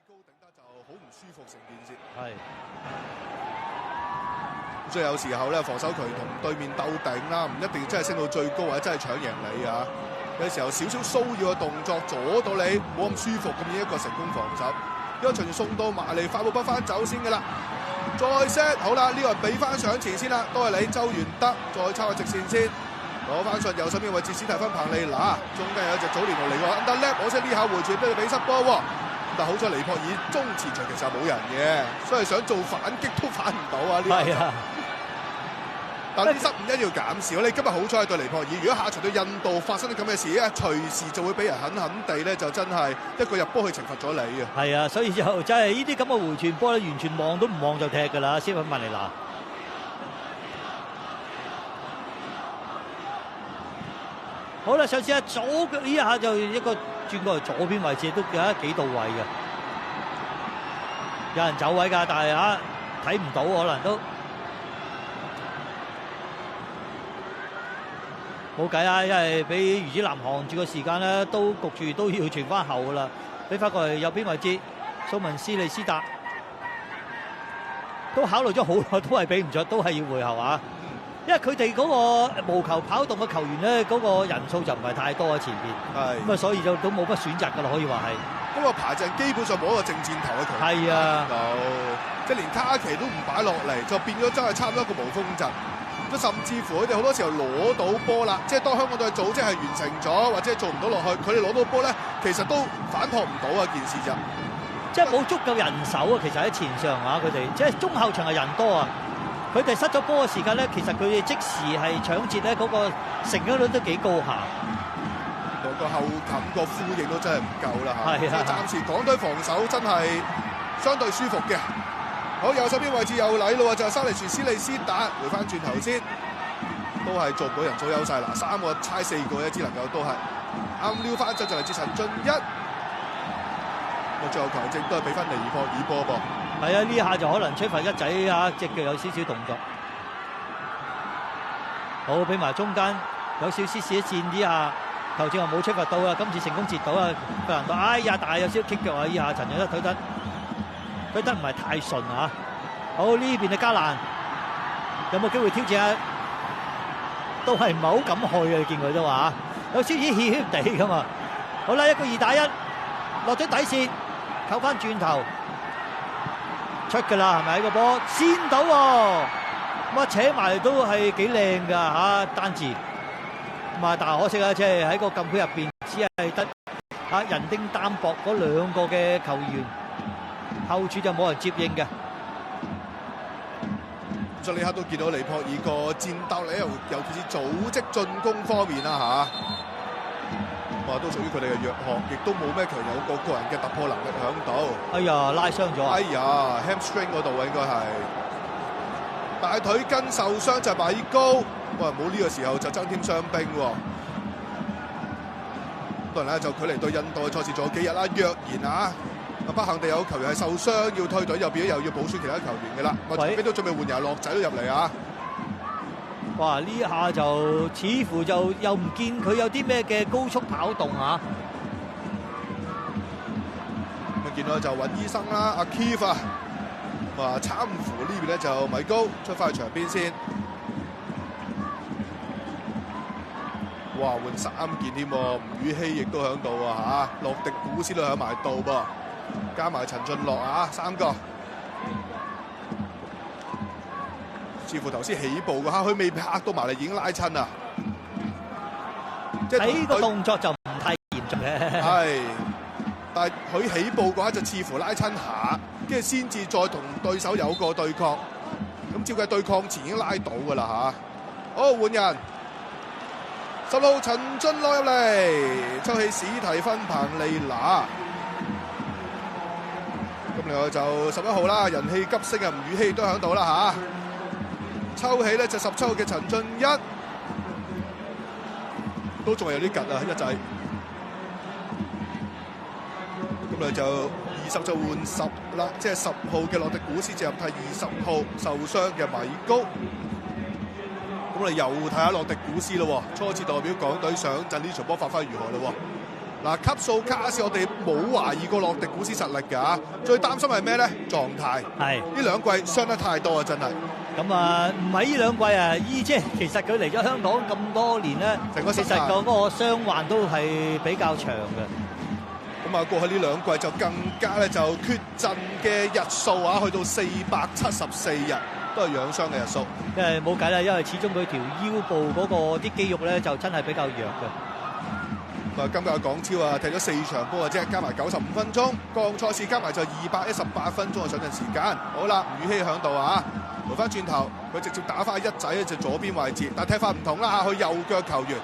高頂得就好唔舒服成件事。係。所以有時候咧，防守強同對面鬥頂啦，唔一定真係升到最高或者真係搶贏你啊。有時候少少騷擾嘅動作阻到你冇咁舒服，咁已經一個成功防守。呢個隨住送到埋嚟，快步不翻走先嘅啦。再 set 好啦，呢個俾翻上前先啦，都係你周元德再抄個直線先，攞翻上右手邊位置史提芬彭利拿，中間有一隻祖連奴嚟喎 under lap， 可惜呢下回傳俾佢俾失波喎。但好彩尼泊爾中前場其實冇人嘅，所以想做反擊都反唔到啊！呢係啊，但啲失誤一定要減少。你今日好彩對尼泊爾，如果下場對印度發生啲咁嘅事咧，隨時就會俾人狠狠地咧，就真係一個入波去懲罰咗你嘅。係啊，所以就真係呢啲咁嘅回傳波咧，完全望都唔望就踢㗎啦，斯芬曼尼拿。好啦，上次啊左腳呢一下就一個轉過嚟左邊位置，都有得幾到位嘅。有人走位㗎，但係啊睇唔到可能都冇計啊，因為俾魚子南航住個時間咧，都焗住都要傳翻後㗎啦。俾翻過嚟右邊位置，蘇文斯利斯達都考慮咗好耐，都係俾唔着，都係要回後啊。因為佢哋嗰個無球跑動嘅球員咧，嗰個人數就唔係太多喺前邊，咁啊，所以就都冇乜選擇㗎啦，可以話係。嗰個排陣基本上冇一個正箭頭嘅球員，係啊，即係連卡奇都唔擺落嚟，就變咗真係差唔多一個無鋒陣。咁甚至乎佢哋好多時候攞到波啦，即係當香港隊組織係完成咗，或者做唔到落去，佢哋攞到波咧，其實都反撲唔到啊件事就。即係冇足夠人手啊，其實喺前上啊，佢哋即係中後場係人多啊。佢哋失咗波嘅時間咧，其實佢哋即時係搶截咧，嗰個成功率都幾高下。個後冚個呼應都真係唔夠啦嚇。係啊，暫時港隊防守真係相對舒服嘅。好，右手邊位置有禮咯，就係沙利殊斯利斯達回翻轉頭先，都係做唔到人數優勢啦。3個猜4個啫，只能夠都係啱撩翻一陣就嚟自陳俊一。最後球證都係俾翻尼泊爾波噃。係啊，呢下就可能吹罰一仔啊，隻腳有少少動作。好，俾埋中間有少少試一戰呢下，球證又冇吹罰到啊，今次成功截到啊，費蘭多，哎呀，但係有少少棘腳啊，呢下陳俊一推得唔係太順啊。好，呢邊嘅加蘭有冇機會挑戰啊？都係唔係好敢去啊？你見佢都話有少少怯怯地噶嘛。好啦，一個2打1，落咗底線，扣翻轉頭。出㗎啦，係咪個波先到喎？咁啊扯埋都係幾靚㗎嚇單字。咁啊，但係可惜啊，即係喺個禁區入邊，只係得啊人丁單薄嗰2個嘅球員，後處就冇人接應嘅。所以呢刻都見到尼泊爾個戰鬥力，尤其是組織進攻方面啦嚇。都屬於佢哋嘅弱項，亦都冇咩強有個人嘅突破能力響度。哎呀，拉傷咗！哎呀 ，hamstring 嗰度應該係大腿筋受傷就係米高。哇，冇呢個時候就增添傷兵喎。當然啦，就距離對印度嘅賽事仲有幾日啦。若然啊，不幸地有球員係受傷要退隊，又變咗又要補選其他球員嘅啦。我準備都準備換人，落仔都入嚟啊！哇！呢下就似乎就又唔見佢有啲咩嘅高速跑動啊！咁見到就揾醫生啦，阿 Keith 啊，話參扶呢邊咧就米高出翻去場邊先。哇！換3件添喎，吳宇希亦都喺度啊嚇，洛迪古斯都喺埋度噃，加埋陳俊樂啊，3個。似乎頭先起步嘅嚇，佢未拍到埋嚟已經拉親啦。睇個動作就唔太嚴重嘅。係，但係佢起步嘅話就似乎拉親下，跟住先至再同對手有個對抗。咁照計對抗前已經拉到㗎啦嚇。好，換人，10號陳俊樂入嚟，抽起史提芬彭利拿。咁另外就11號啦，人氣急升啊，吳宇希都喺度啦嚇。抽起咧就17號嘅陳俊一，都仲係有啲吉啊一仔。咁啊就20就換10啦，即係10號嘅洛迪古斯就入替20號受傷嘅米高。咁我哋又睇下洛迪古斯咯，初次代表港隊上陣呢場波發揮如何咯？嗱，級數卡士我哋冇懷疑過洛迪古斯實力㗎，最擔心係咩咧？狀態。係呢兩季傷得太多啊，真係。咁啊，唔係呢兩季啊，即係其實佢嚟咗香港咁多年咧，其實嗰個傷患都係比較長嘅。咁啊，過去呢兩季就更加咧就缺陣嘅日數啊，去到474日，都係養傷嘅日數。因為冇計啦，因為始終佢條腰部嗰個啲肌肉咧就真係比較弱嘅。今屆港超啊，踢咗4場波嘅啫，加埋95分鐘，各項賽事加埋就218分鐘嘅上陣時間。好啦，吳宇希響度啊，回翻轉頭，佢直接打翻一仔就左邊位置，但係踢法唔同啦，佢右腳球員。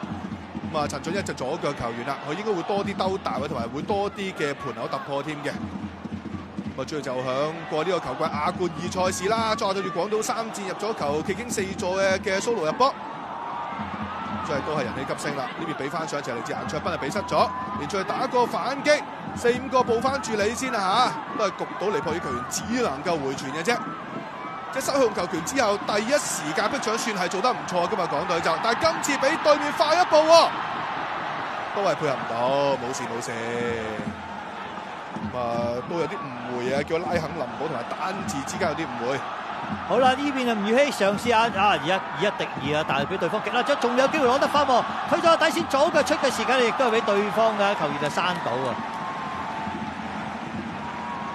咁啊，陳俊一就左腳球員啦，佢應該會多啲兜大位，同埋會多啲嘅盤口突破添嘅。咁啊，最後就響過呢個球季亞冠2賽事啦，再對住廣島3戰入咗球，奇經4座嘅蘇盧入波。即係都係人氣急升啦！呢邊俾翻上就嚟自顏卓彬係俾失咗，連再打個反擊，4-5個報翻住你先啊嚇，都係焗到尼泊爾球員只能夠回傳嘅啫。即係失去控球權之後，第一時間逼搶算係做得唔錯㗎嘛，港隊就，但係今次比對面快一步喎，都係配合唔到，冇事冇事。咁啊都有啲誤會啊，叫拉肯林堡同埋丹治之間有啲誤會。好啦，呢邊啊吳宇希嘗試下而家以一敵二啊，但係俾對方擊啦，仲有機會攞得翻喎，推咗底線左腳出嘅時間，亦都係俾對方嘅球員就閂到啊，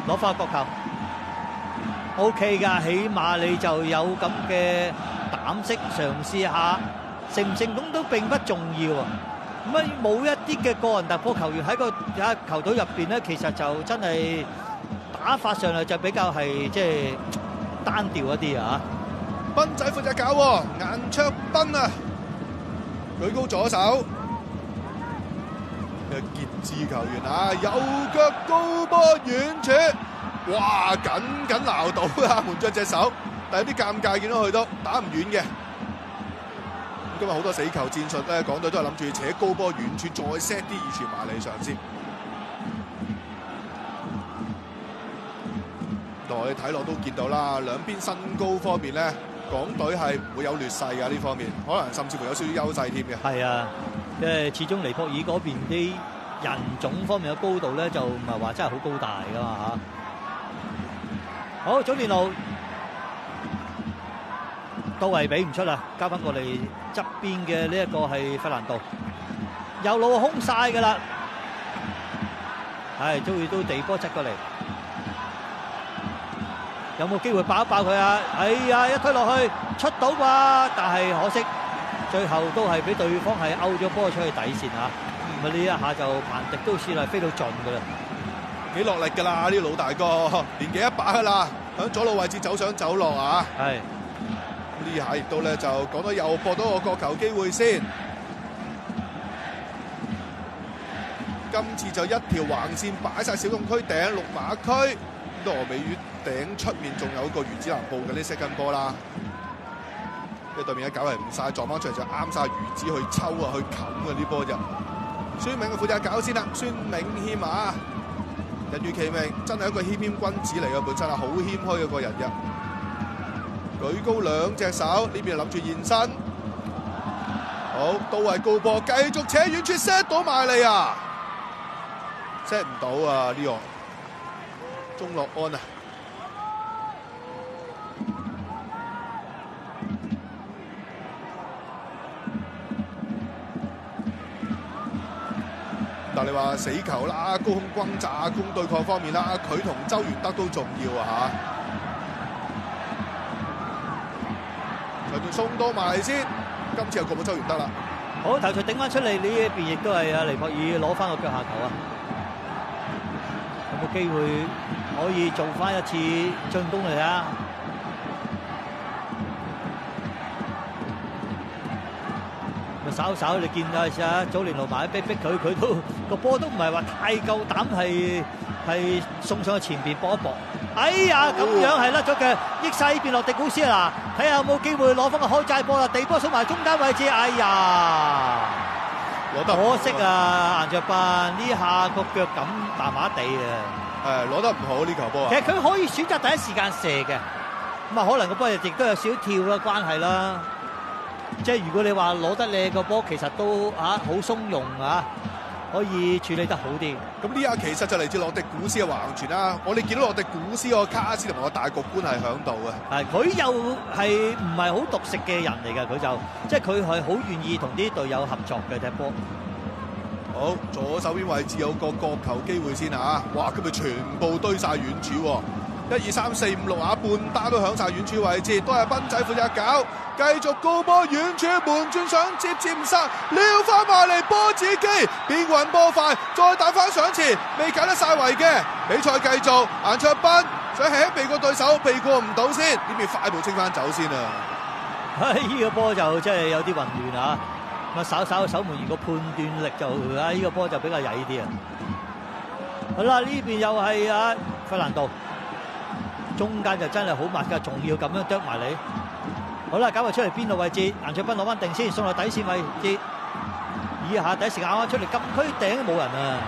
攞翻個角球 ，OK 㗎，起碼你就有咁嘅膽識嘗試下，成唔成功都並不重要啊。咁啊冇一啲嘅個人突破球員喺個球隊入邊咧，其實就真係打法上嚟就比較係即係單調一啲啊！斌仔負責搞喎，顏卓彬啊，舉高左手，嘅傑志球員啊，右腳高波遠處，哇，緊撈到啊，門將隻手，但係有啲尷尬，見到佢都打唔遠嘅。今日好多死球戰術咧，港隊都係諗住扯高波遠處，再 set 啲二傳埋嚟上先。我哋睇落都見到啦，兩邊身高方面咧，港隊係唔會有劣勢㗎呢方面，可能甚至乎有少少優勢添嘅。係啊，因為始終尼泊爾嗰邊啲人種方面嘅高度咧，就唔係話真係好高大㗎嘛嚇。好，早年路都係俾唔出啦，交翻過嚟側邊嘅呢一個係費蘭道，右路空曬㗎啦，係都地波側過嚟。有冇機會爆一爆佢啊？哎呀，一推落去出到啩，但係可惜最後都係俾對方係勾咗波出去底線啊！咁呢一下就彭迪都算係飛到盡㗎啦，幾落力㗎啦！呢個老大哥年紀100㗎啦，響左路位置走上走落啊！係呢下亦都咧就講到又搏到個角球機會先。今次就一條橫線擺晒小禁區頂六碼區，到峨眉月頂出面仲有個魚子南報嘅呢 second 波啦。因為對面嘅搞係唔晒，撞翻出嚟就啱晒魚子去抽啊去冚嘅呢波就。孫銘嘅負責搞先啦，孫銘謙啊，人如其名，真係一個謙謙君子嚟嘅，本身係好謙虛嘅個人嘅。舉高兩隻手，呢邊諗住現身，好都係高波，繼續扯遠處 set 到埋嚟啊 ！set 唔到啊呢個鍾樂安啊！但你話死球啦、高空轟炸、攻對抗方面啦，佢同周元德都重要啊嚇！長段送多埋先，今次又過到周元德啦。好，頭槌頂翻出嚟，呢一邊亦都係阿尼泊爾攞翻個腳下球啊！有冇機會可以做翻一次進攻嚟啊？咪稍稍你見到啊，早年路埋逼佢，佢都個波都唔係話太夠膽係送上去前邊搏一搏。哎呀，咁樣係甩咗腳，益晒呢邊落迪古斯啊！嗱，睇下有冇機會攞翻個開齋波啦，地波送埋中間位置，哎呀，攞得可惜啊！顏卓彬呢下個腳感麻麻地啊，攞得唔好呢球波啊！其實佢可以選擇第一時間射嘅，咁啊可能個波亦都有少跳嘅關係啦。即係如果你話攞得靚個波，其實都好鬆容啊！可以處理得好啲。咁呢下其實就嚟自洛迪古斯嘅橫傳啦。我哋見到洛迪古斯個卡斯同埋個大局觀係響度嘅。係佢又係唔係好獨食嘅人嚟㗎？佢就即係佢係好願意同啲隊友合作嘅踢波。好，左手邊位置有個角球機會先嚇。哇！今日全部堆晒遠處喎。1、2、3、4、5、6啊，半單都響晒遠處位置，都係賓仔負責搞，繼續高波遠處門轉上接唔實，撩翻埋嚟波子基，變運波快，再打翻上前，未解得晒圍嘅，比賽繼續，顏卓斌想起避過對手，避過唔到先，呢邊快步清翻走先啊！呢個波就真係有啲混亂啊！咁啊，稍守門員個判斷力就呢個波就比較曳啲啊！好啦，呢邊又係啊費蘭道。中間就真係好密㗎，仲要咁樣啄埋你。好啦，搞埋出嚟邊度位置？顏卓斌攞翻定先，送落底線位置。以下第一時間啱出嚟禁區頂都冇人啊！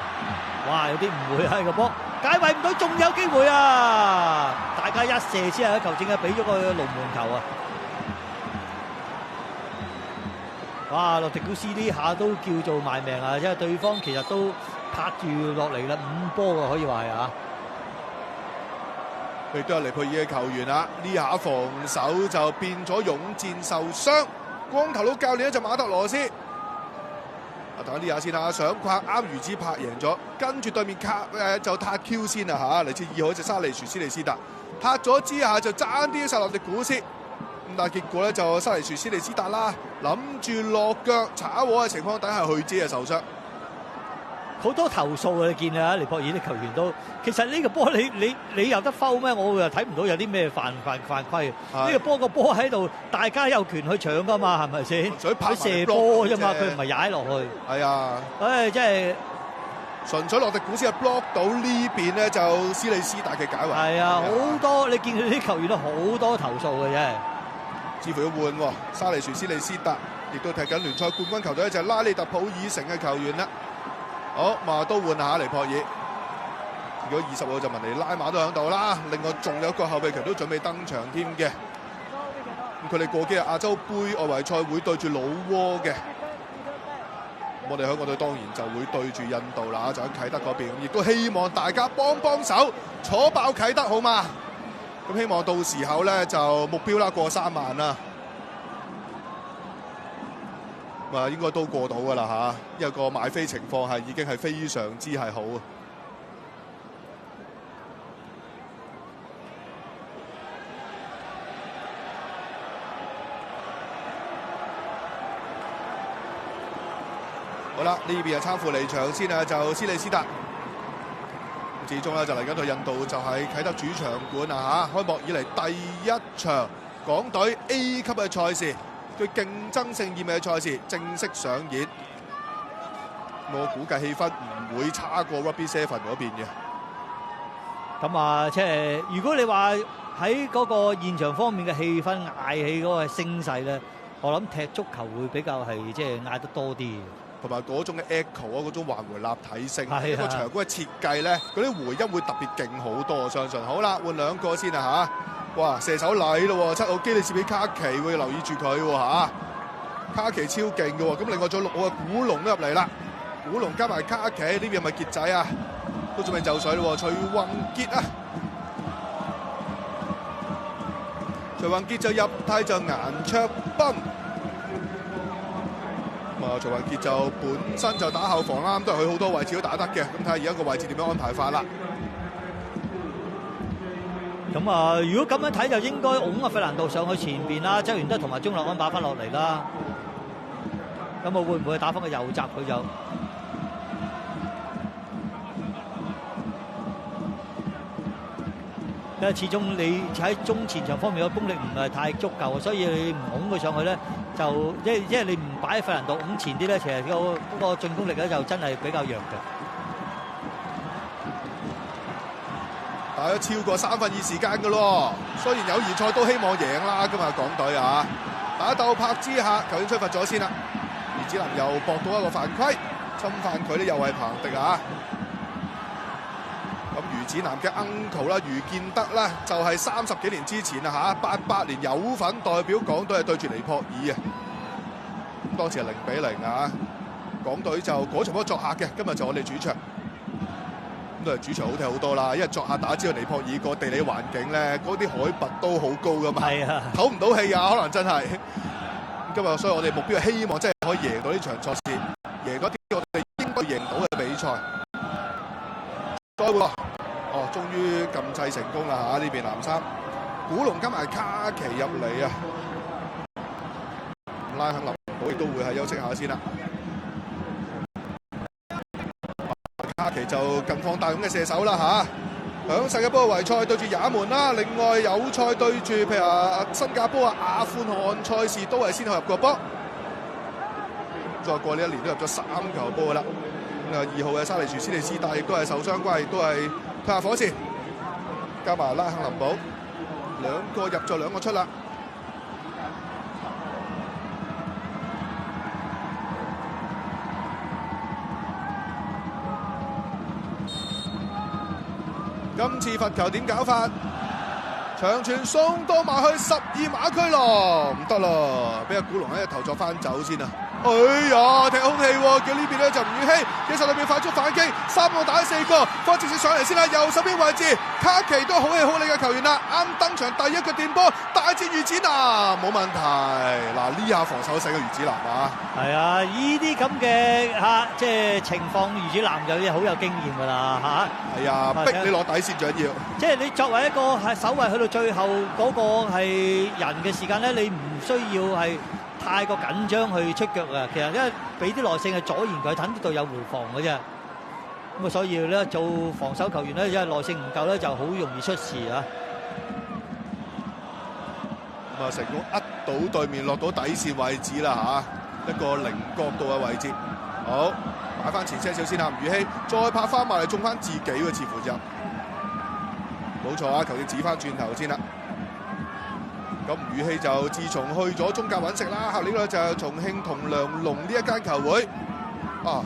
哇，有啲誤會啊！呢個波解圍唔到，仲有機會啊！大家一射之後，球證啊俾咗個龍門球啊！哇，洛迪古斯呢下都叫做賣命啊！因為對方其實都拍住落嚟啦，5波㗎可以話係啊！亦都有尼佩爾嘅球員啦，呢下防守就變咗勇戰受傷。光頭佬教練咧就馬特羅斯。等下呢下先啦，想拍啱魚子拍贏咗，跟住對面就撻 Q 先啦嚇，嚟自2號隻沙利殊斯利斯達，撻咗之下就爭啲殺落迪古斯，咁但係結果咧就沙利殊斯利斯達啦，諗住落腳炒和嘅情況底下去遮啊受傷。好多投訴啊！你見啊，尼泊爾啲球員都其實呢個波你有得 foul 咩？我又睇唔到有啲咩犯規。呢個波個波喺度，大家有權去搶噶嘛，係咪先？佢射波啫嘛，佢唔係踩落去。係啊，即係純粹洛迪古斯係 block 到呢邊咧，就斯利斯達嘅解圍。係啊，好多你見佢啲球員都好多投訴嘅啫。似乎要換喎，沙利殊斯利斯達亦都踢緊聯賽冠軍球隊，就係拉利特普爾城嘅球員啦。好，馬都換下尼泊爾。如果20號就文尼拉馬都喺度啦。另外仲有一個後備球都準備登場添嘅。咁佢哋過幾日亞洲杯外圍賽會對住老撾嘅。我哋香港隊當然就會對住印度啦，就喺啟德嗰邊。亦都希望大家幫手坐爆啟德好嘛？咁希望到時候咧就目標啦過3萬啦。應該都過到㗎啦嚇，因為個買飛情況係已經係非常之係好啊！好啦，呢邊就參赴離場先啊，就斯利斯達。始終咧就嚟緊去印度，就係啟德主場館啊嚇！開幕以嚟第1場港隊 A 級嘅賽事。最競爭性意味嘅賽事正式上演，我估計氣氛唔會差過 Rugby 7嗰邊嘅。咁啊，即係如果你話喺嗰個現場方面嘅氣氛嗌起嗰個聲勢咧，我諗踢足球會比較係即係嗌得多啲，同埋嗰種嘅 echo 啊，嗰種環迴立體聲，個場館嘅設計咧，嗰啲回音會特別勁好多，我相信。好啦，換2個先啊嚇！哇！射手禮咯喎，7號基利士比卡奇會留意住佢喎嚇，卡奇超勁嘅喎。咁另外仲有6號嘅古龍都入嚟啦，古龍加埋卡奇呢邊係咪傑仔啊？都準備就水咯喎，徐宏傑啊，徐宏傑就入替就顏卓斌。徐宏傑就本身就打後防啦，都係佢好多位置都打得嘅。咁睇下而家個位置點樣安排法啦。咁啊，如果咁樣睇就應該拱阿費蘭道上去前邊啦，周元德同埋鍾立安擺翻落嚟啦。咁啊，會唔會打翻個右閘佢就？因為始終你喺中前場方面嘅功力唔係太足夠，所以你唔拱佢上去咧，就即係你唔擺費蘭道拱前啲咧，其實嗰個進攻力咧就真係比較弱嘅。打咗超過2/3時間嘅咯，雖然友誼賽都希望贏啦，今日港隊啊，打鬥拍之下，球員出罰咗先啦，而只能又搏到一個犯規，侵犯佢咧又係彭迪啊。咁余子南嘅 uncle 啦，余建德啦，就係30幾年之前啊嚇，88年有份代表港隊係對住尼泊爾啊，當時係0-0啊。港隊就嗰場波作客嘅，今日就我哋主場。咁都係主場好睇好多啦，因為作客打知道尼泊爾個地理環境咧，嗰啲海拔都好高噶嘛，係啊，唞唔到氣啊，可能真係。今日所以我哋目標係希望真係可以贏到呢場賽事，贏嗰啲我哋應該贏到嘅比賽。再會，終於撳掣成功啦嚇！呢邊藍衫，古龍加埋卡奇入嚟啊！拉肯林堡亦都會係休息下先啦。卡奇就近況大勇嘅射手啦嚇，響世界波圍賽對住也門啦，另外友賽對住譬如話新加坡阿富汗賽事都係先後入過波，再過呢一年都入咗3球波噶啦。咁啊2號嘅沙利殊斯利斯達亦都係受傷關，亦都係退下火線，加埋拉肯林堡兩個入咗兩個出啦。今次罰球點搞法？長傳送多埋去12碼區咯，唔得咯，俾阿古龍喺度頭作翻走先啊！哎呀，踢空氣喎，叫呢邊咧就吳宇希，幾手裏邊快速反擊，3個打4個，方直接上嚟先啦，右手邊位置，卡奇都好氣好力嘅球員啦，啱登場第一個電波，大戰魚子南冇問題。嗱呢下防守細嘅魚子南啊，係啊，呢啲咁嘅即係情況，魚子南就好有經驗㗎啦嚇。係啊，逼你落底線最緊要。即係你作為一個係守衞去到最後嗰個係人嘅時間咧，你唔需要係太過緊張去出腳啊！其實因為俾啲耐性係阻延佢，等啲隊友回防嘅啫。咁啊，所以咧做防守球員咧，因為耐性唔夠咧，就好容易出事啊！咁啊，成功呃到對面落到底線位置啦嚇，一個零角度嘅位置。好，擺翻前些少先啊，吳宇希再拍翻埋嚟中翻自己喎，似乎就冇錯啊！球證指翻轉頭先啦。咁吳宇希就自從去咗中甲揾食啦，後年咧就係重慶同良龍呢一間球會。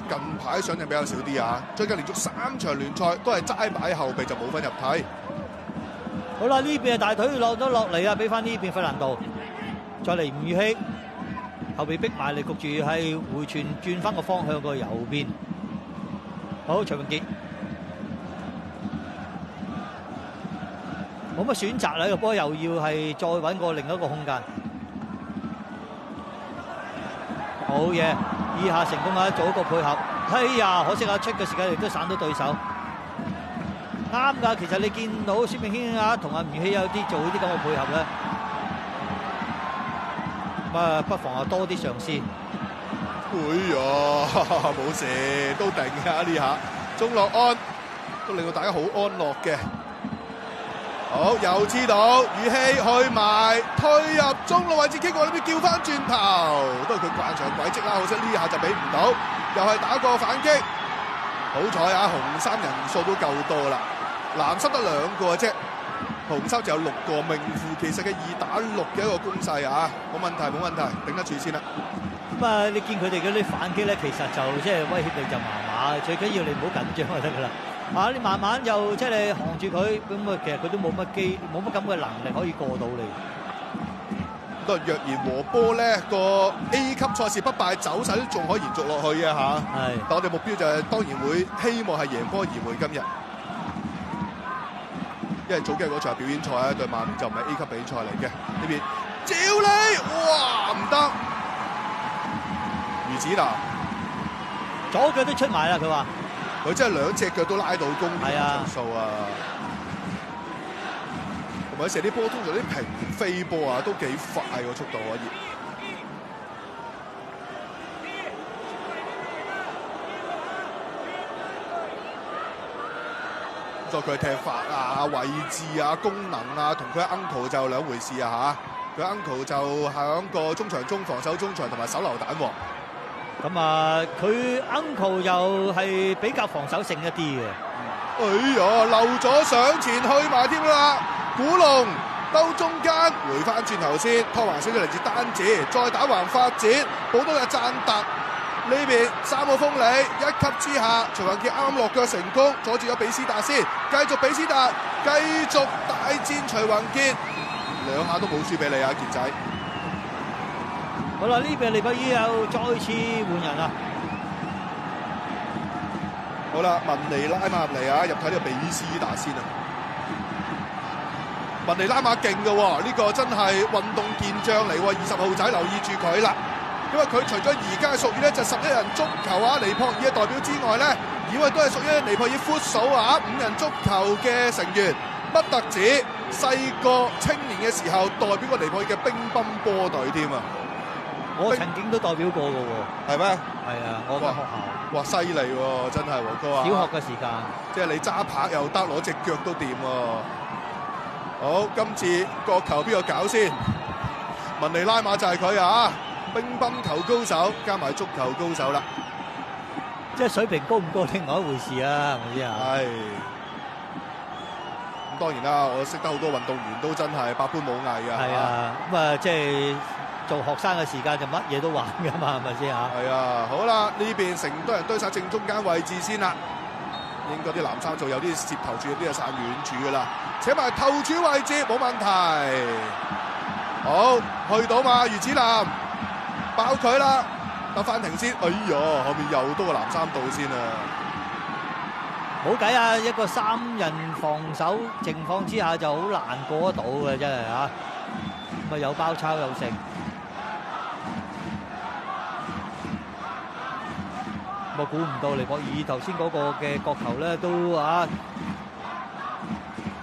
近排上陣比較少啲啊，最近連續3場聯賽都係齋擺後備就冇分入替。好啦，呢邊係大腿落咗落嚟啊，俾翻呢邊費蘭道，再嚟吳宇希，後備逼埋嚟，焗住係回傳轉翻個方向個右邊。好，徐永傑。冇乜選擇啦，個波又要係再揾個另一個空間。好嘢，以下成功啊，做一個配合。哎呀，可惜啊，出嘅時間亦都散到對手。啱㗎，其實你見到孫銘軒啊同阿吳宇希有啲做呢啲咁嘅配合咧，咁啊不妨啊多啲嘗試。哎呀，冇事，都定㗎呢下，中樂安都令到大家好安樂嘅。好，又知道宇希去埋推入中路位置，經過呢邊叫翻轉頭，都係佢慣常軌跡啦。可惜呢下就俾唔到，又係打個反擊。好彩啊，紅衫人數都夠多啦，藍衫得2個啫，紅衫就有6個，名副其實嘅2打6嘅一個攻勢啊！冇問題，冇問題，頂得住先啦。咁啊，你見佢哋嗰啲反擊咧，其實就即係威脅力就麻麻，最緊要你唔好緊張就得㗎啦。你慢慢又即係你行住佢，咁啊，其實佢都冇乜咁嘅能力可以過到你。都若然和波咧，個 A 級賽事不敗走勢都仲可以延續落去嘅嚇。係，但我哋目標就係當然會希望係贏波而回今日，因為早幾日嗰場表演賽咧對曼聯就唔係 A 級比賽嚟嘅。呢邊照你，哇唔得，魚子南左腳都出埋啦，佢話。佢真係2隻腳都拉到攻嘅場數啊！同埋射啲波通常啲平飛波啊，都幾快個速度可以。再佢踢法啊、位置啊、功能啊，同佢 uncle 就兩回事啊嚇！佢 uncle 就響個中場中、防守中場同埋手榴彈喎。咁啊，佢 uncle 又係比較防守性一啲嘅。哎呀，漏咗上前去埋添啦！古龍兜中間，回翻轉頭先，拖橫少少嚟自單子，再打橫發展，好多嘅贊特呢邊3個鋒利，一級之下，徐雲傑啱落腳成功，阻住咗比斯達先，繼續比斯達，繼續大戰徐雲傑，2下都冇輸俾你啊，傑仔。好啦，呢邊利伯伊又再次換人啦。好啦，文尼拉馬入嚟啊，入睇呢個比斯達先啊。文尼拉馬勁嘅喎，呢個真係運動健將嚟喎，20號仔留意住佢啦。因為佢除咗而家係屬於咧就11人足球啊尼泊爾嘅代表之外咧，以為都係屬於尼泊爾闊數啊5人足球嘅成員，不特止細個青年嘅時候代表過尼泊爾嘅乒乓波隊添啊！我曾經都代表過嘅喎。係咩？係啊，我間學校。哇，犀利喎！真係和哥啊！小學嘅時間，即係你揸拍又得，攞隻腳都掂喎。好，今次國球邊個搞先？文尼拉馬就係佢啊！乒乓球高手加埋足球高手啦。即係水平高唔高另外一回事啊，係咪先啊？係。咁當然啦，我識得好多運動員都真係百般武藝啊。係啊，咁啊即係做學生嘅時間就乜嘢都玩㗎嘛，係咪先啊？係啊，好啦，呢邊成多人堆晒正中間位置先啦。應該啲藍衫就有啲攝頭柱，有啲係散遠處噶啦。扯埋頭柱位置冇問題。好，去到嘛，余子南爆佢啦，得翻停先。哎呀，後面又多個藍衫道先啊！冇計啊，一個3人防守情況之下就好難過得到嘅，真係嚇。咁啊有包抄有成。我估唔到尼泊爾頭先嗰個嘅角球咧，都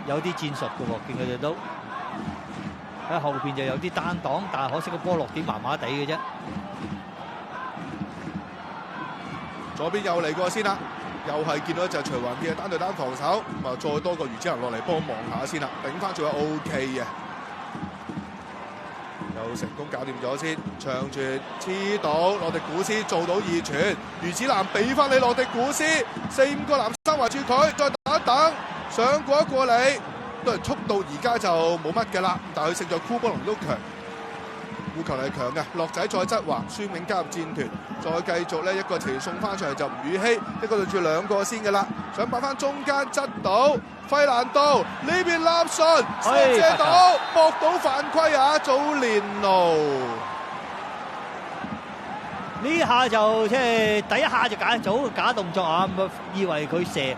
有啲戰術嘅喎，見佢哋都喺後邊就有啲單擋，但係可惜個波落點麻麻地嘅啫。左邊又嚟過先啦，又係見到一隻徐雲嘅單對單防守，咁啊再多個余子仁落嚟幫忙下先啦，頂翻仲有 OK 嘅。又成功搞掂咗先，長傳黐到洛迪古斯做到2傳，余子南俾翻你洛迪古斯，4-5個藍衫圍住佢，再等一等，上過一過你，都係速度而家就冇乜嘅啦，但係佢勝在庫波龍都強，護球力係強嘅，樂仔再側橫，孫銘加入戰團，再繼續咧一個斜送翻上嚟就吳宇希，一個對住2個先嘅啦，想擺翻中間側到。費蘭道呢邊立順射到，搏到犯規啊！祖連奴呢下就即係第一下就做個假動作啊！咁以為佢射，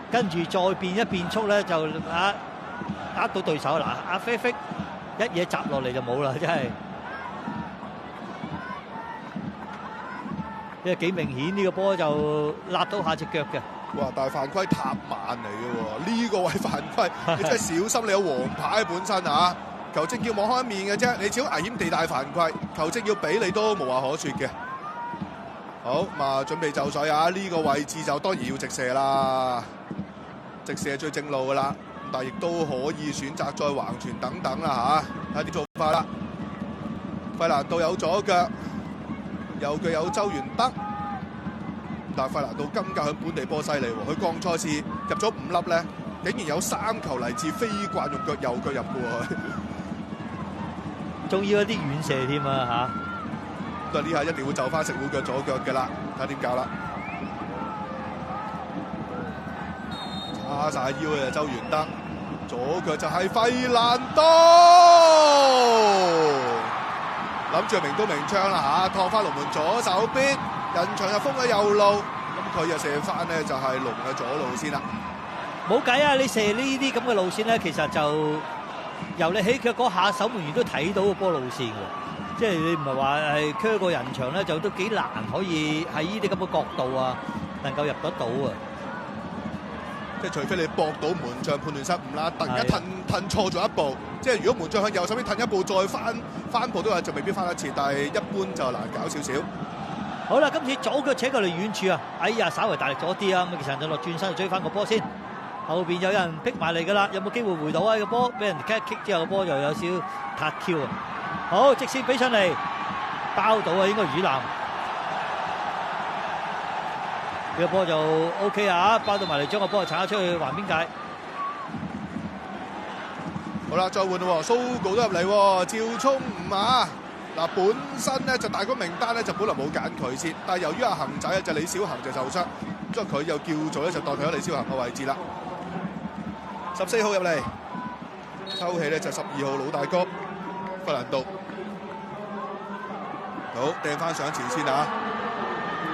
跟住再變一變速咧就呃到對手嗱，阿菲菲一嘢砸落嚟就冇啦，真係，因為幾明顯呢個波就立到下隻腳嘅。哇！但係犯規塔慢嚟嘅喎，呢個位犯規你真係小心，你有黃牌本身啊！球證叫網開面嘅啫，你只要危險地帶犯規，球證要俾你都無話可説嘅。好，咁啊準備就緒啊！呢個位置就當然要直射啦，直射係最正路嘅啦。咁但係亦都可以選擇再橫傳等等啦嚇，睇點做法啦。費蘭道有左腳，右腳有周元德。但係費蘭道今屆喺本地波犀利喎，佢剛賽事入咗5粒咧，竟然有3球嚟自非慣用腳右腳入嘅喎，仲要有啲遠射添啊嚇！咁呢下一定會就翻食糊腳左腳嘅啦，睇下點搞啦。叉曬腰嘅周元德，左腳就係費蘭道，諗住明刀明槍啦嚇，拓翻龍門左手邊。人牆又封喺右路，咁佢又射翻呢，就係龍嘅左路先啦。冇計啊！你射呢啲咁嘅路線咧，其實就由你起腳嗰下，守門員都睇到個波路線嘅，即係你唔係話係鋸個人牆咧，就都幾難可以喺呢啲咁嘅角度啊，能夠入得到啊！即係除非你搏到門將判斷失誤啦，突然間褪錯咗一步，即係如果門將向右手邊褪一步再翻步都話就未必翻得切，但係一般就難搞少少。好啦，今次左腳扯過嚟遠處啊！哎呀，稍為大力咗啲啊！咁其實就落轉身去追翻個波先。後邊有人逼埋嚟㗎啦，有冇機會回到啊？個波俾人 kick 之後，個波又有少撻 Q 啊！好，直線俾上嚟，包到啊！應該余南呢個波就 OK 啊！包到埋嚟，將個波鏟咗出去橫邊界。好啦，再換咯，蘇高都入嚟喎，趙聰吳啊！嗱，本身咧就大個名單咧就本來冇揀佢先，但係由於阿恒仔就李小恒就受傷，所以佢又叫做咧就代替咗李小恒嘅位置啦。14號入嚟，抽起咧就12號老大哥費蘭道，好掟翻上前線啊，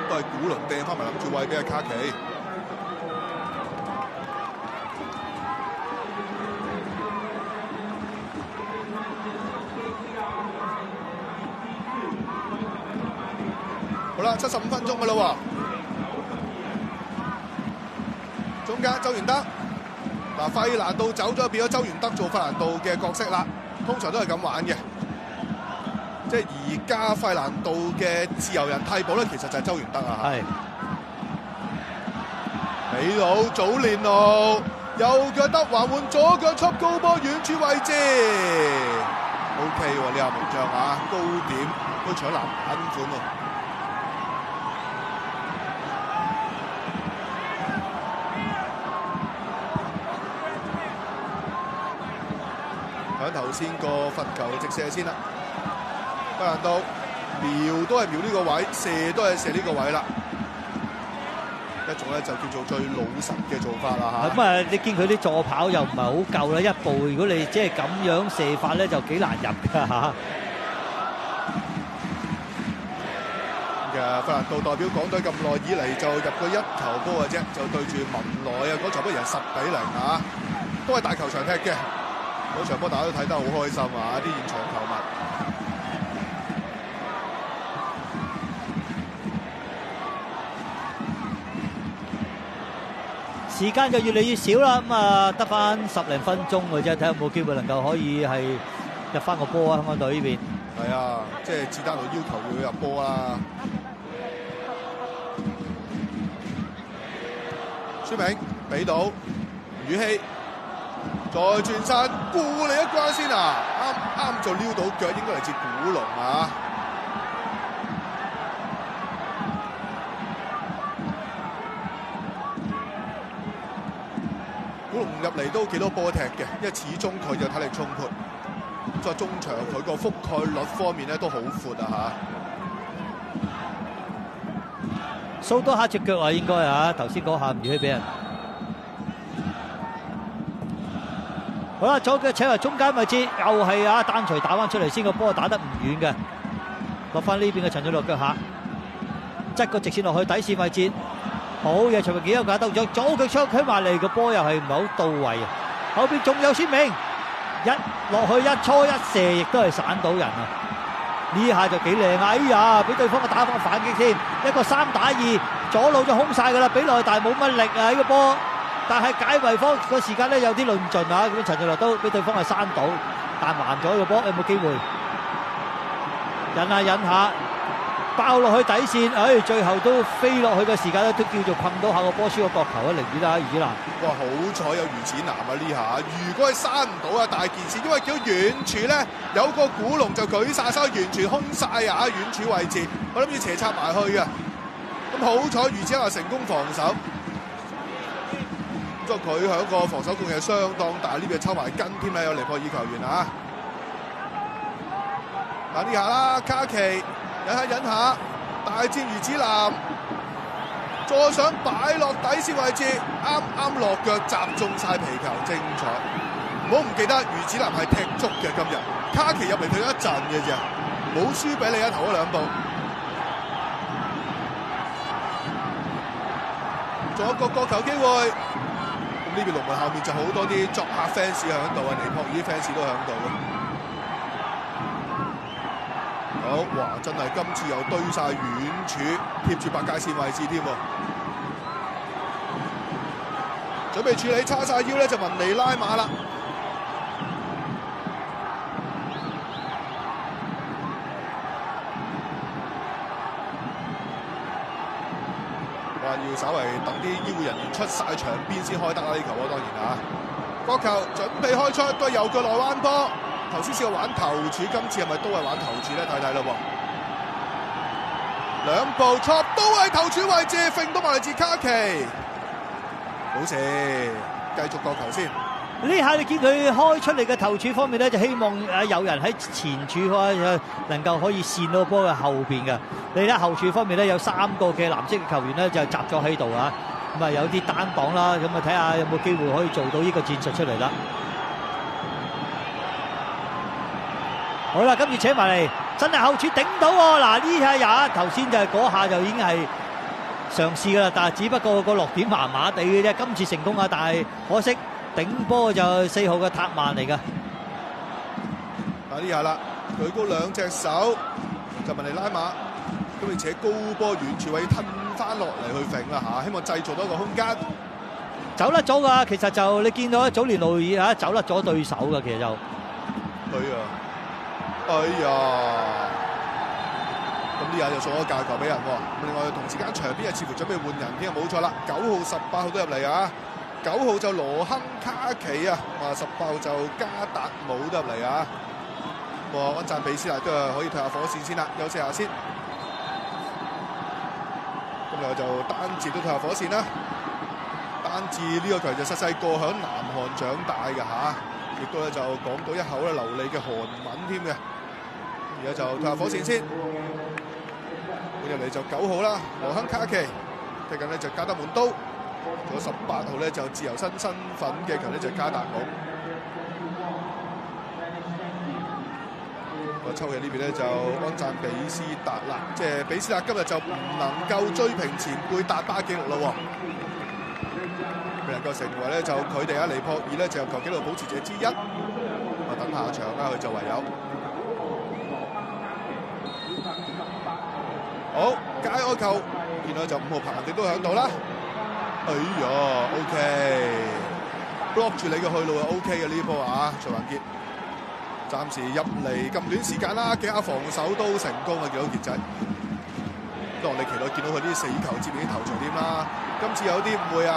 都係古倫掟翻埋諗住位俾阿卡奇，啦，75分鐘嘅啦喎，中間周元德，嗱費蘭道走咗，變咗周元德做費蘭道嘅角色啦，通常都係咁玩嘅，即係而家費蘭道嘅自由人替補咧，其實就係周元德啊，係俾到祖連奴，右腳得橫換，左腳出高波遠處位置 ，OK 喎呢下名將啊，高點都搶籃板款喎。頭先個罰球直射先啦，費蘭道瞄都係瞄呢個位，射都係射呢個位啦，一種咧就叫做最老實嘅做法啦嚇。咁啊，你見佢啲助跑又唔係好夠啦，一步如果你即係咁樣射法咧，就幾難入㗎嚇。嘅費蘭道代表港隊咁耐以嚟就入過一球波嘅啫，就對住文萊啊，嗰場不如係10-0啊，都係大球場踢嘅。嗰場波大家都睇得好開心啊！啲現場球迷時間就越嚟越少啦，咁啊得翻10零分鐘嘅啫，睇下有冇機會能夠可以係入翻個波啊！香港隊呢邊係啊，即係志丹奴要求要入波啦。孫明俾到宇希。再轉身，顧你一關先啊！啱就撩到腳，應該嚟自古龍啊！古龍入嚟都幾多波踢嘅，因為始終佢就體力充沛，再中場佢個覆蓋率方面咧都好闊啊嚇！掃多下隻腳啊，應該啊！頭先嗰下唔預起俾人。好啦，左腳扯嚟中間位置，又係啊單錘打翻出嚟先，個波打得唔遠嘅，落翻呢邊嘅陳俊樂腳下，側個直線落去底線位置，好嘢！徐榮傑一架兜咗，左腳出佢埋嚟，個波又係唔係好到位啊！後邊仲有孫明，一落去一搓一射，亦都係散到人啊！呢下就幾靚啊！哎呀，俾對方嘅打法反擊添，一個3打2，左路就空晒㗎啦，俾落去但係冇乜力啊！呢個波。但係解圍方個時間咧有啲論盡啊！咁陳俊樂都俾對方係閂到，但還咗個波有冇機會？引下引下，爆落去底線，最後都飛落去嘅時間咧都叫做困到下個波，輸個角球啊！寧主啦，余子南。哇！好彩有余子南啊呢下，如果係閂唔到啊大件事，因為叫遠處咧有個古龍就舉晒手，完全空晒啊遠處位置，我諗住斜插埋去啊！咁好彩余子南成功防守。咁佢喺個防守貢獻相當大，呢邊抽埋筋添啦，有尼泊爾球員啊！嗱呢下啦，卡奇引下，大戰余子南，再想擺落底線位置，啱落腳集中晒皮球，精彩！唔好唔記得余子南係踢足嘅今日，卡奇入嚟退咗一陣嘅啫，冇輸俾你啊！頭嗰2步，仲有個角球機會。呢邊龍門後面就好多啲作客 fans 喺度啊，尼泊爾啲 fans 都喺度嘅。好，哇！真係今次又堆晒遠處，貼住白界線位置添喎。準備處理叉晒腰咧，就文尼拉馬啦。要稍微等啲醫護人員出晒場邊先開得啦！呢球波當然啊，角球準備開出，都係右腳內彎波。頭先試過玩頭柱，今次係咪都係玩頭柱咧？睇睇咯喎，2步錯都係頭柱位置，揈到埋嚟自卡奇，好射，繼續角球先。呢下你見佢開出嚟嘅頭柱方面咧，就希望有人喺前柱能夠可以線到波嘅後邊嘅。你睇後柱方面咧，有3個嘅藍色嘅球員咧就集咗喺度啊，咁啊有啲單擋啦，咁啊睇下有冇機會可以做到呢個戰術出嚟啦。好啦，今次扯埋嚟，真係後柱頂到喎！嗱呢下也頭先就係嗰下就已經係嘗試㗎啦，但係只不過個落點麻麻地嘅啫。今次成功啊，但係可惜。頂波就4號嘅塔曼嚟㗎。嗱呢下啦，舉高2隻手就文尼拉馬，咁而且高波遠處位吞翻落嚟去揈啦嚇，希望製造多一個空間。走甩咗㗎，其實就你見到早年路爾嚇走甩咗對手㗎，其實就哎呀，咁呢下就送咗架球俾人喎。咁另外同時間場邊又似乎準備換人添啊，冇錯啦，9號、18號都入嚟啊，9號就羅亨卡奇啊，18號就加達姆都入嚟啊。安贊比斯納都係可以退下火線先啦，休息下先。咁另外就丹治都退下火線啦。丹治呢個球就細細個響南韓長大嘅嚇，亦都咧就講到一口咧流利嘅韓文添嘅。而家就退下火線先。換入嚟就9號啦，羅亨卡奇。最近咧就加德滿都，仲有18號咧就自由身份嘅球咧就加達姆。個抽嘅呢邊咧就安贊比斯達啦，即係比斯達今日就唔能夠追平前輩達巴紀錄啦喎。未能夠成為咧就佢哋尼泊爾咧就入球紀錄保持者之一，等下場啦佢就唯有好解開球，見到就5號彭迪都喺度啦。哎呀 ，OK，block 住你嘅去路係 OK 嘅呢波啊，徐雲傑暫時入嚟咁短時間啦，幾下防守都成功啊，見到傑仔。當我哋期待見到佢啲4球接應啲頭槌點啦，今次有啲誤會啊嚇。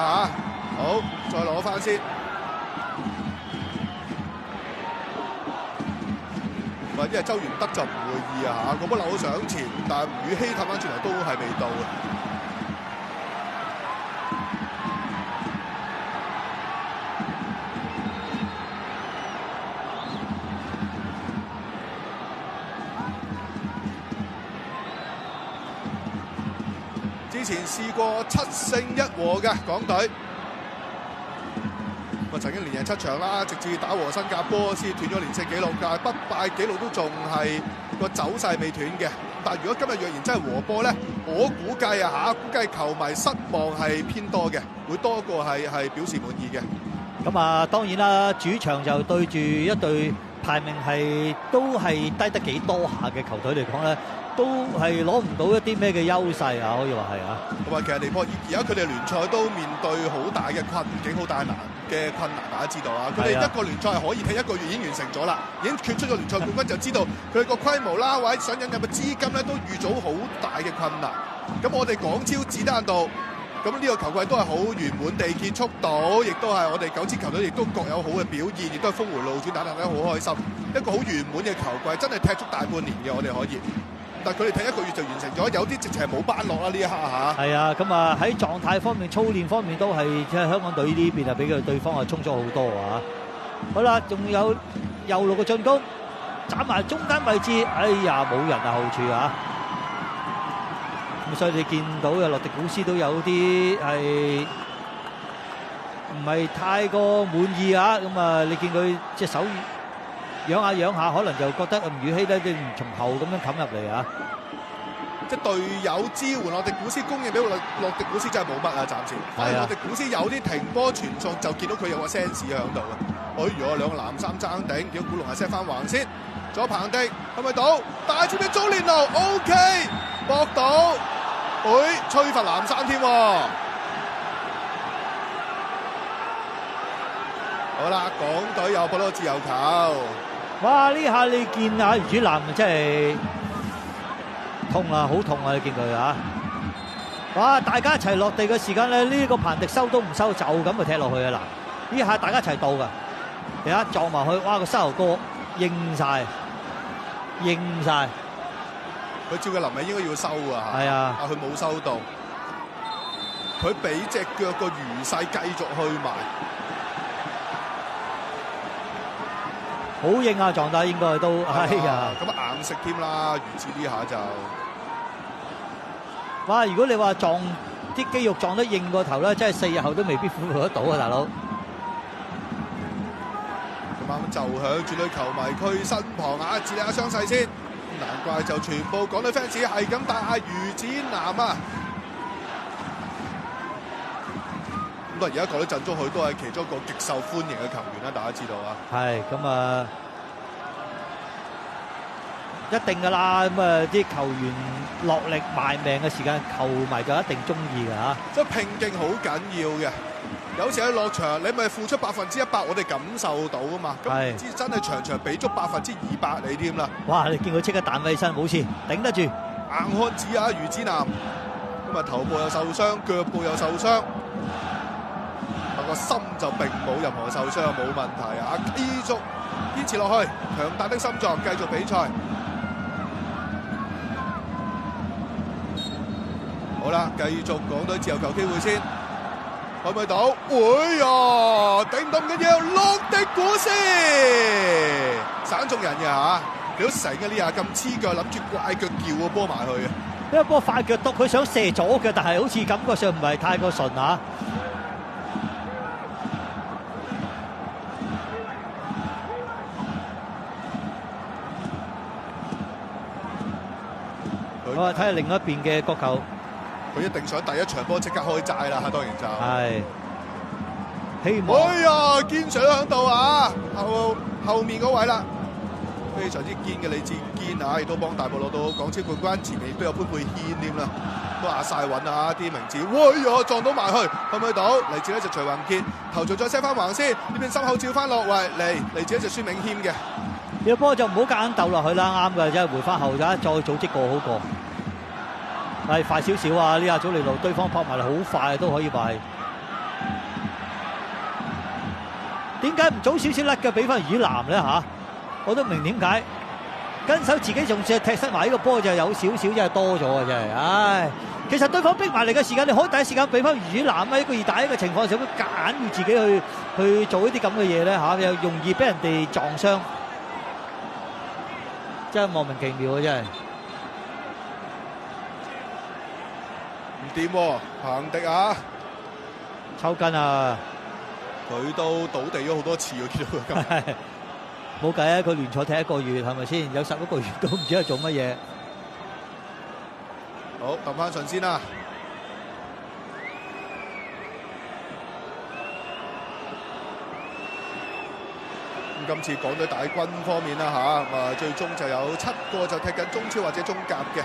好，再攞翻先。或者係周元德就唔會意啊嚇，嗰波扭上前，但係吳宇希睇翻轉頭都係未到嘅。之前試過7勝1和嘅港隊。曾經連贏7場啦，直至打和新加坡先斷咗連勝紀錄，但係不敗紀錄都仲係個走勢未斷嘅。但係如果今日若然真係和波咧，我估計啊嚇，估計球迷失望係偏多嘅，會多過係表示滿意嘅。咁啊，當然啦，主場就對住一隊排名都係低得幾多下嘅球隊嚟講咧，都係攞唔到一啲咩嘅優勢啊，可以話係啊。咁啊，其實尼泊爾而家佢哋聯賽都面對好大嘅困境，好大嘅困難，大家知道啊。佢哋一個聯賽係可以踢1個月已經完成咗啦，已經決出咗聯賽冠軍，就知道佢哋個規模啦，或者想引入嘅資金咧，都遇到好大嘅困難。咁我哋港超只單度，咁呢個球季都係好圓滿地結束到，亦都係我哋9支球隊亦都各有好嘅表現，亦都係峰回路轉，打得好開心。一個好圓滿嘅球季，真係踢足大半年嘅，我哋可以。但係佢哋踢1個月就完成咗，有啲直情係冇班落啦呢一刻嚇。係啊，咁啊喺狀態方面、操練方面都係即係香港隊呢邊啊，比佢對方係衝咗好多啊！好啦，仲有右路嘅進攻，斬埋中間位置，哎呀冇人啊後處啊！咁所以你見到啊，洛迪古斯都有啲係唔係太過滿意啊！咁啊，你見佢隻手養下，可能就覺得吳宇希咧，你唔從後咁樣冚入嚟啊！即係隊友支援洛迪古斯，供應俾洛迪古斯真係冇乜啊！暫時，反而洛迪古斯有啲停波傳送，就見到佢有個 sense 喺度啊！哎呀，兩個藍衫爭頂，見到古龍係 set 翻橫先，左彭迪係咪到？大招俾祖連奴 ，OK， 搏到，吹罰藍衫添喎！好啦，港隊又搏到自由球。哇！呢下你見啊，余主南真係痛啊，好痛啊！你見佢啊！哇！大家一齊落地嘅時間咧，呢個彭迪收都唔收，就咁就踢落去啊！嗱，呢下大家一齊到㗎，你一撞埋去，哇！個膝頭哥應晒，佢照佢臨尾應該要收啊！係啊，佢冇收到，佢俾隻腳個餘勢繼續去埋。好硬啊！狀態應該都，哎呀，咁硬食添啦，如此呢下就，哇！如果你話撞啲肌肉撞得硬過頭咧，真係4日後都未必恢復得到啊，大佬。咁啱就響住對球迷區身旁啊，治理下傷勢先。難怪就全部港隊 fans 係咁大嗌余子南啊！咁而家港隊陣中佢都係其中一個極受歡迎嘅球員啦，大家知道啊。係咁啊，一定㗎啦。咁啊，啲球員落力賣命嘅時間，球迷就一定中意㗎嚇。即係拼勁好緊要嘅。有時喺落場，你咪付出100%，我哋感受到啊嘛。咁唔知真係場場俾足200%你添啦。哇！你見佢即刻彈起身，冇事，頂得住。硬漢子啊，余子南。咁啊，頭部又受傷，腳部又受傷，但個心就並冇任何受傷，冇問題啊！繼續堅持落去，強大的心臟，繼續比賽。好啦，繼續港隊自由球機會先，可唔可以到？會啊，頂唔到唔緊要，洛迪古斯省中人嘅嚇，佢都醒嘅呢下咁黐腳，諗住怪腳叫個波埋去啊！因為波快腳篤，佢想射左腳，但係好似感覺上唔係太過順嚇。好啊，睇下另一邊嘅角球，佢一定想第一場波即刻開齋啦，當然就係希望。哎呀，堅上喺度啊，後面嗰位啦。非常之堅嘅李志堅啊，亦都幫大埔攞到港超冠軍，前面亦都有潘佩軒添啦，都壓晒穩啊啲名字。喂呀，撞到埋去，去唔去到？嚟自呢就徐宏傑，頭錘再 set 翻橫先，呢邊心口照翻落位嚟自一隻孫銘謙嘅。呢個波就唔好夾硬鬥落去啦，啱嘅，即係回翻後啫，再組織過好過。係快少少啊！呢下祖利路對方撲埋嚟好快都可以話係。點解唔早少少甩嘅俾翻魚南咧嚇？我都唔明點解跟手自己仲踢失埋呢個波就有少少真係多咗啊！真係，唉，其實對方逼埋嚟嘅時間，你可以第一時間俾翻魚腩啊！一個2打1嘅情況，就會夾硬要自己去做一啲咁嘅嘢咧嚇，又容易俾人哋撞傷，真係莫名其妙啊！真係唔掂喎，彭迪啊，抽筋啊！佢都倒地咗好多次，我見到佢今。冇計啊！佢聯賽踢1個月係咪先？有11個月都唔知係做乜嘢。好，揼翻順先啦。咁今次港隊大軍方面啦嚇，最終就有7個就踢緊中超或者中甲嘅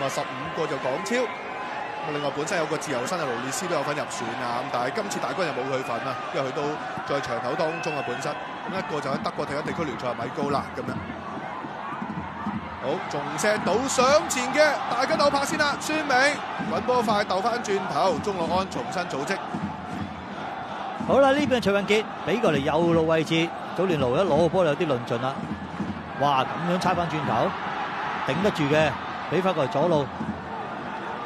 ，15個就港超。另外本身有個自由身嘅勞列斯都有份入選啊，咁但係今次大軍又冇佢份啊，因為佢都在場口當中啊本身。咁一個就喺德國踢緊地區聯賽米高啦咁樣。好，仲射到上前嘅，大家鬥拍先啦，孫銘揾波快鬥翻轉頭，鍾樂安重新組織。好啦，呢邊徐宏傑俾過嚟右路位置，祖連奴一攞個波有啲論盡啦。哇，咁樣猜翻轉頭，頂得住嘅，俾翻過嚟左路。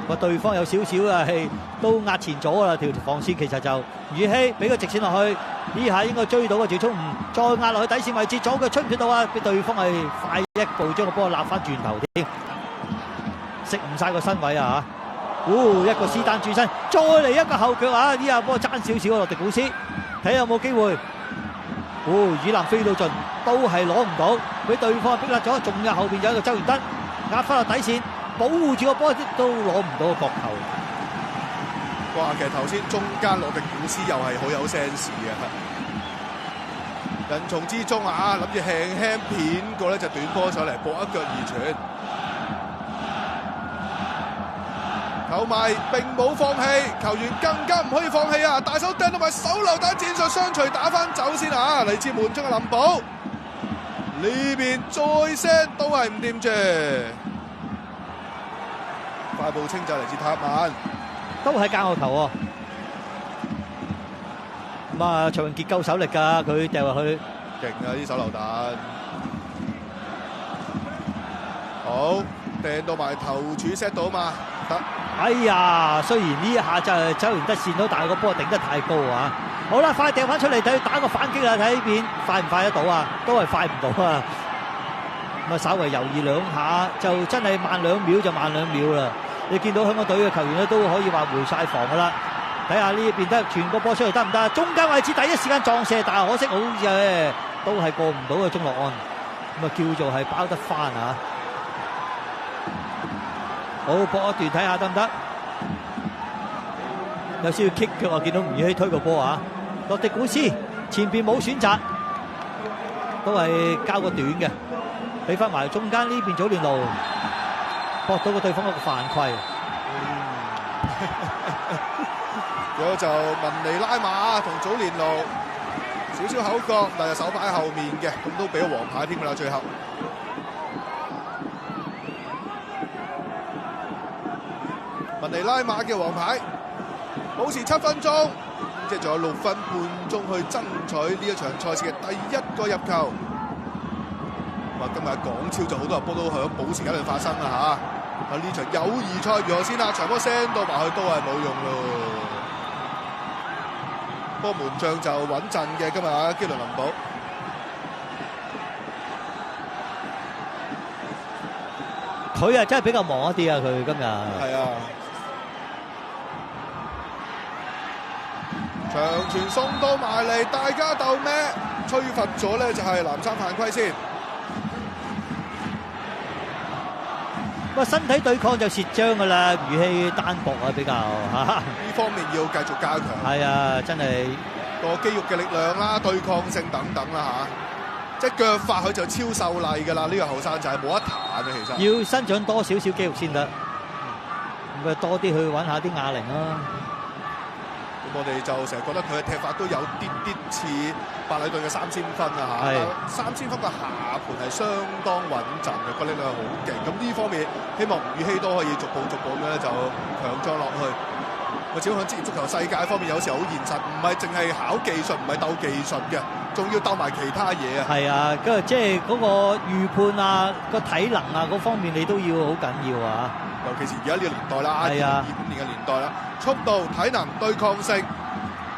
個對方有少少啊，係都壓前咗啦，條防線其實就宇希俾個直線落去，呢下應該追到嘅趙聰吳，再壓落去底線位置，左腳出唔出到啊？俾對方係快一步將個波立翻轉頭添，食唔晒個身位啊嚇！一個斯丹轉身，再嚟一個後腳啊！呢下波爭少少啊，洛迪古斯睇下有冇機會。以南飛到盡都係攞唔到，俾對方逼甩咗，仲有後邊有一個周元德壓翻落底線。保護住個波都攞唔到個角球。哇！其實頭先中間洛迪古斯又係好有 sense 嘅，人從之中啊，諗住輕輕片個咧就短波上嚟，搏一腳而傳。球迷並冇放棄，球員更加唔可以放棄啊！大手掟到埋手榴彈戰術雙錘打翻走先啊！嚟自門將嘅林寶呢邊再聲都係唔掂啫。快步清就嚟自塔曼，都係間個球喎。咁啊，徐宏傑夠手力㗎，佢掉入去，勁啊！啲手榴彈，好掟到埋頭柱 set 到嘛，得。哎呀，雖然呢一下就係走完得線到，但係個波頂得太高啊！好啦，快掟翻出嚟，睇打個反擊啦，睇呢邊快唔快得到啊？都係快唔到啊！咁啊，稍為猶豫兩下，就真係慢2秒就慢2秒啦。你見到香港隊嘅球員咧，都可以話回晒防噶啦。睇下呢邊得傳個波出嚟得唔得？中間位置第一時間撞射，但係可惜好似都係過唔到嘅鍾樂安。咁啊，叫做係包得翻啊！好，搏一段睇下得唔得？有少少 kick 嘅話，見到吳宇希推個波啊！洛迪古斯前邊冇選擇，都係交個短嘅。俾翻埋中間呢邊祖連路，搏到個對方一個犯規。仲有就文尼拉馬同祖連路少少口角，但係手擺喺後面嘅，咁都俾咗黃牌添㗎啦，最後。文尼拉馬嘅黃牌，保持7分鐘，即係仲有6分半鐘去爭取呢一場賽事嘅第一個入球。咁啊，今日港超就好多入波都響保時階段發生啦嚇。啊，呢場友誼賽如何先啊？長波 send 到埋去都係冇用咯。不過門將就穩陣嘅，今日啊，基倫林堡。佢啊真係比較忙一啲啊！佢今日係啊。長傳送到埋嚟，大家鬥咩？吹罰咗咧就係藍衫犯規先。不過身體對抗就蝕章噶啦，語氣單薄啊比較嚇。呢方面要繼續加強。係啊，真係個肌肉嘅力量啦、對抗性等等啦嚇。即係腳法佢就超秀麗㗎啦，呢個後生仔冇得彈啊其實。要生長多少少肌肉先得，咁啊多啲去揾下啲啞鈴啦。我哋就成日覺得佢嘅踢法都有啲似白禮頓嘅3000分啊嚇，3000分嘅下盤係相當穩陣嘅，個力量好勁。咁呢方面希望吳宇希都可以逐步咁樣咧就強壯落去。我只要喺職業足球世界方面有時候好現實，唔係淨係考技術，唔係鬥技術嘅，仲要鬥埋其他嘢啊。係啊，跟住即係嗰個預判啊、個體能啊嗰方面你都要好緊要啊。尤其是而家呢個年代啦，2025年嘅年代啦，速度、體能、對抗性，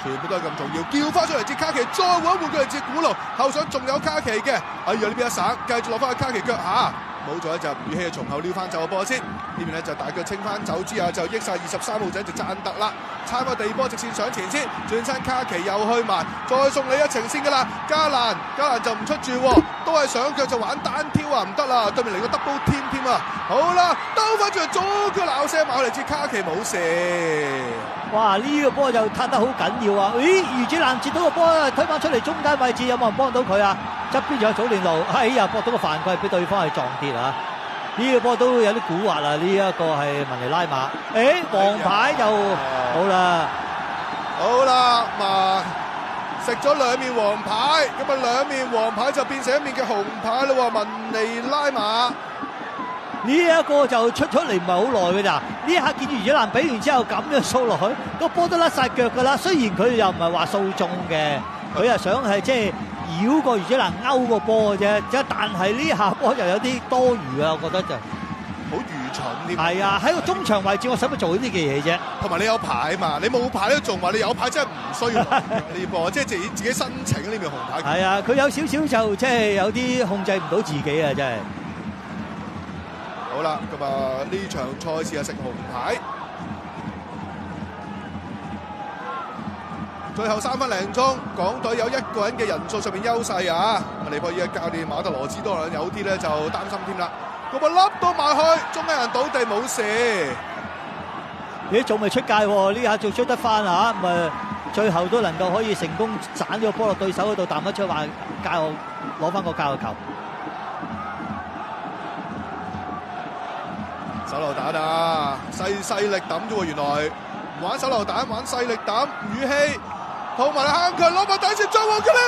全部都係咁重要。叫翻出嚟接卡奇，再換一換佢嚟接古路，後上仲有卡奇嘅。哎呀，呢邊一省，繼續落翻去卡奇腳下，冇咗就吳宇希從後撩翻走個波先。呢邊咧就大腳清翻走之後，就益晒23號仔就贊特啦，參個地波直線上前先，轉身卡奇又去埋，再送你一程先㗎啦。加蘭就唔出住喎，都係上腳就玩單挑啊，唔得啦，對面嚟個 double team 添啊。好啦，兜翻轉嚟左腳鬧聲埋嚟接卡奇冇射。哇！呢個波就撻得好緊要啊！咦，余子南接到個波推翻出嚟中間位置，有冇人幫到佢啊？側邊仲有祖連路，哎呀，搏到個犯規俾對方係撞跌啊！呢個波都有啲蠱惑啊！呢一個係文尼拉馬，誒黃牌就好啦，好啦，嘛食咗2面黃牌，咁啊2面黃牌就變成1面嘅紅牌啦喎，文尼拉馬。呢一個就出嚟唔係好耐嘅咋，呢一下見住余子蘭俾完之後咁樣掃落去，個波都甩晒腳㗎啦。雖然佢又唔係話掃中嘅，佢係想係即係繞過余子蘭勾個波嘅啫，但係呢下波就有啲多餘啊，我覺得就好愚蠢啲。係啊，喺個中場位置，我使乜做呢啲嘅嘢啫？同埋你有牌嘛，你冇牌都仲話你有牌，真係唔需要呢波，即係自己申請呢面紅牌。係啊，佢有少少就即係有啲控制唔到自己啊，真係。好啦，咁啊呢場賽事係食紅牌，最後3分零鐘，港隊有1個人嘅人數上面優勢啊！尼泊爾嘅教練馬特羅斯多倫有啲咧就擔心添啦，咁啊笠到埋去，中間人倒地冇射，咦仲未出界喎？呢下仲追得翻啊！咁啊最後都能夠可以成功斬咗個波落對手嗰度，彈得出話攞翻個教學球。手榴彈啊，細力抌啫喎，原來唔玩手榴彈，玩細力抌。宇希同埋坑佢攞把底線，再黃佢呢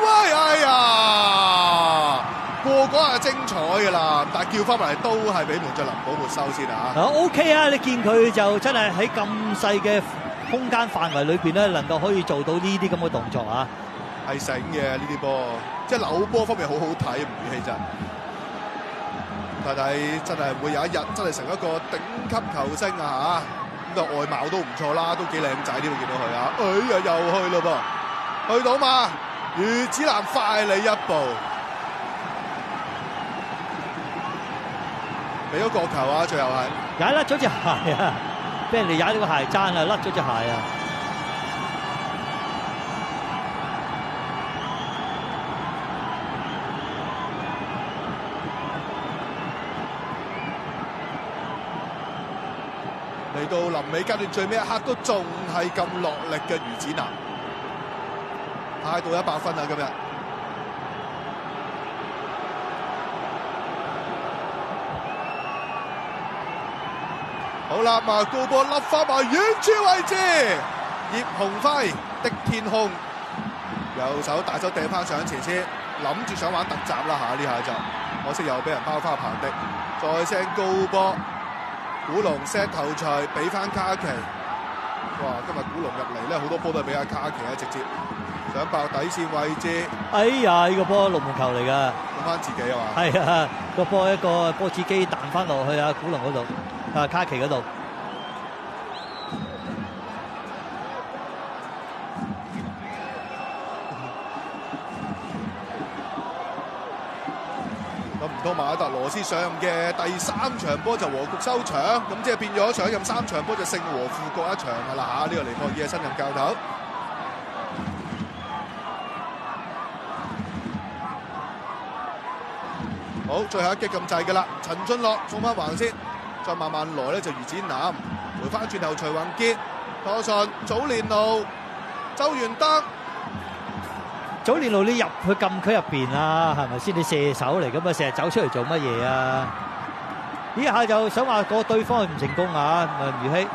喂！哎呀，過嗰下精彩㗎啦，但係叫翻埋嚟都係俾門將林寶沒收先啊。OK 啊，你見佢就真係喺咁細嘅空間範圍裏邊咧，能夠可以做到呢啲咁嘅動作啊，係醒嘅呢啲波，即係扭波方面好好睇，吳宇希真。睇睇真係會有一日真係成一個頂級球星啊嚇！咁就外貌都唔錯啦，都幾靚仔添，見到佢啊！哎呀，又去咯噃，去到嘛？余子南快你一步，俾咗角球啊！最後係踩甩咗隻鞋啊！俾人哋踩到個鞋踭啊，甩咗隻鞋啊！嚟到臨尾階段最尾一刻都仲係咁落力嘅余子南，派到100分啊！今日好啦，高波笠翻埋遠處位置，葉鴻輝的天空，右手大手掟翻上前先，諗住想玩突襲啦嚇，呢下就可惜又俾人拋花棚的，再 send 高波，古龍 set 頭槌俾翻卡奇，哇！今日古龍入嚟咧好多波都係俾阿卡奇啊，直接想爆底線位置，哎呀！呢個波龍門球嚟㗎，用翻自己啊嘛，係啊，個波一個波子機彈翻落去啊，古龍嗰度啊，卡奇嗰度。唔通馬特羅斯上任嘅第3場波就和局收場，咁即係變咗上任3場波就勝和負各一場㗎啦嚇！呢個尼泊爾嘅新任教頭。好，最後一擊咁滯㗎啦，陳俊樂送翻橫先，再慢慢來咧就余展南回翻轉頭，徐宏傑拖順祖連奴、周元德。早年路你入去禁區入邊啊，係咪先？你射手嚟咁啊，成日走出嚟做乜嘢啊？呢下就想話個對方係唔成功啊，吳宇希。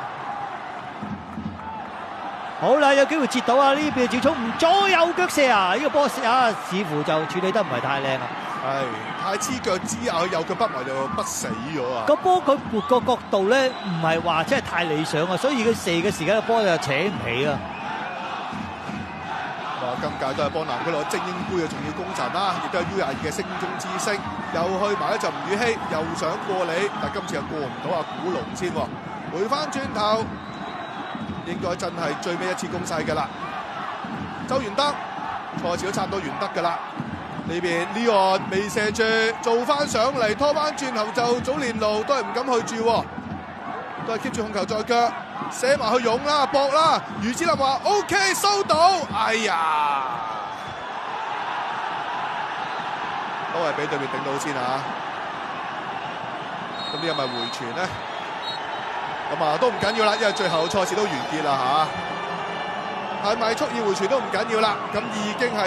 好啦，有機會截到啊！呢邊趙聰唔左右腳射啊！呢個波啊，似乎就處理得唔係太靚啊。係太黐腳之下，佢右腳不埋就不死咗啊！個波佢撥個角度咧，唔係話真係太理想啊，所以佢射嘅時間個波就扯唔起啊。今屆都係幫南區攞精英杯嘅重要功臣啦，亦都係 U22嘅星中之星，又去埋咧就吳宇希，又想過你，但今次又過唔到阿古龍先喎，回翻轉頭，應該真係最尾一次攻勢㗎啦。周元德賽事都差唔多完得㗎啦，呢邊呢個未射住，做翻上嚟拖翻轉頭就早連路都係唔敢去住，都係 keep 住控球在腳。寫埋去勇啦，搏啦！余子林話 OK 收到，哎呀，都係俾對面頂到先啊！咁呢個咪回傳咧？咁啊都唔緊要啦，因為最後賽事都完結啦嚇，係咪蓄意回傳都唔緊要啦，咁已經係。